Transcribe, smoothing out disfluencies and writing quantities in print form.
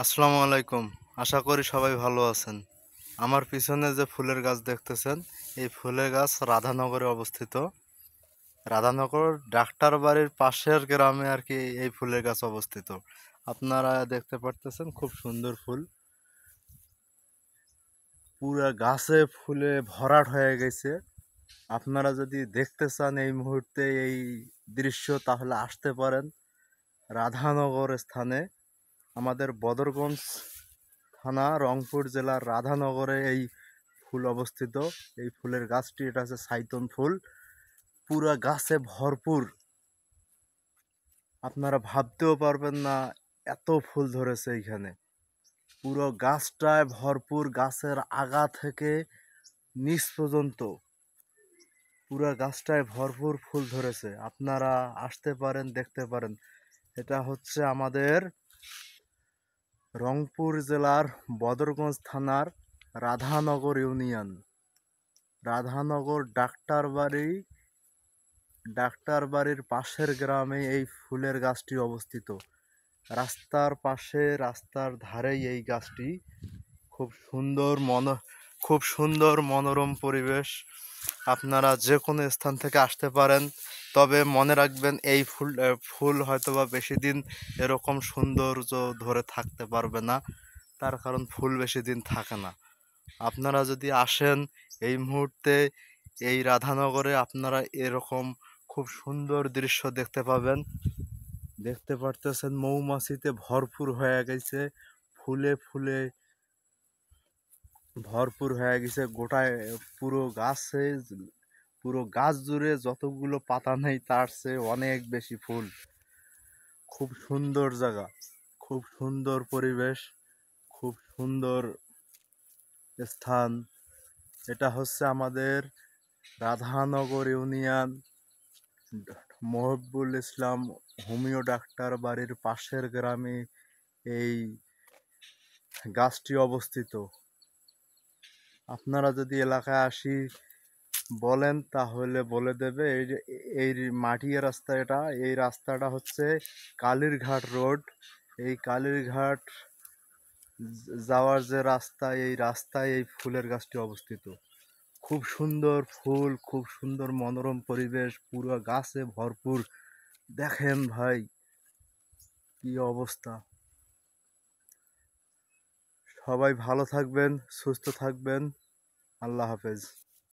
আসসালামু আলাইকুম। আশা করি সবাই ভালো আছেন। আমার পিছনে যে ফুলের গাছ দেখতেছেন, এই ফুলের গাছ রাধানগরে অবস্থিত। রাধানগর ডাক্তার বাড়ির পাশের গ্রামে আর কি এই ফুলের গাছ অবস্থিত। আপনারা দেখতে পারতেছেন খুব সুন্দর ফুল। পুরা গাছে ফুলে ভরাট হয়ে গেছে। আপনারা যদি দেখতে চান এই মুহূর্তে এই দৃশ্য তাহলে আসতে পারেন রাধানগর স্থানে। আমাদের বদরগঞ্জ থানা রংপুর জেলার রাধানগরে এই ফুল অবস্থিত। এই ফুলের গাছটি এটা হচ্ছে সাইতন ফুল, পুরা গাছে ভরপুর। আপনারা ভাবতেও পারবেন না এত ফুল ধরেছে এইখানে। পুরো গাছটায় ভরপুর, গাছের আগা থেকে নিচ পর্যন্ত পুরো গাছটায় ভরপুর ফুল ধরেছে। আপনারা আসতে পারেন, দেখতে পারেন। এটা হচ্ছে আমাদের রংপুর জেলার বদরগঞ্জ থানার রাধানগর ইউনিয়ন, রাধানগর ডাক্তার বাড়ির পাশের গ্রামে এই ফুলের গাছটি অবস্থিত। রাস্তার পাশে, রাস্তার ধারেই এই গাছটি। খুব সুন্দর খুব সুন্দর মনোরম পরিবেশ। আপনারা যে কোনো স্থান থেকে আসতে পারেন, তবে মনে রাখবেন এই ফুল হয়তোবা বেশি দিন এরকম সৌন্দর্য ধরে থাকতে পারবে না, তার কারণ ফুল বেশি দিন থাকে না। আপনারা যদি আসেন এই মুহূর্তে এই রাধানগরে, আপনারা এরকম খুব সুন্দর দৃশ্য দেখতে পাবেন। দেখতে পারতেছেন মৌমাছিতে ভরপুর হয়ে গেছে, ফুলে ফুলে ভরপুর হয়ে গেছে গোটায়। পুরো গাছে, পুরো গাছ জুড়ে যতগুলো পাতা নেই তার চেয়ে অনেক বেশি ফুল। খুব সুন্দর জায়গা, খুব সুন্দর পরিবেশ, খুব সুন্দর স্থান। এটা হচ্ছে আমাদের রাধানগর ইউনিয়ন মহিবুল ইসলাম হোমিও ডাক্তার বাড়ির পাশের গ্রামে এই গাছটি অবস্থিত। আপনারা যদি এলাকায় আসি বলেন তাহলে বলে দেবে। এই মাটিয়া রাস্তা, এই রাস্তাটা হচ্ছে কালীরঘাট রোড। এই কালীরঘাট যাওয়ার যে রাস্তা, এই রাস্তায় এই ফুলের গাছটি অবস্থিত। খুব সুন্দর ফুল, খুব সুন্দর মনোরম পরিবেশ, পুরো গাছে ভরপুর। দেখেন ভাই কি অবস্থা। সবাই ভালো থাকবেন, সুস্থ থাকবেন। আল্লাহ হাফেজ।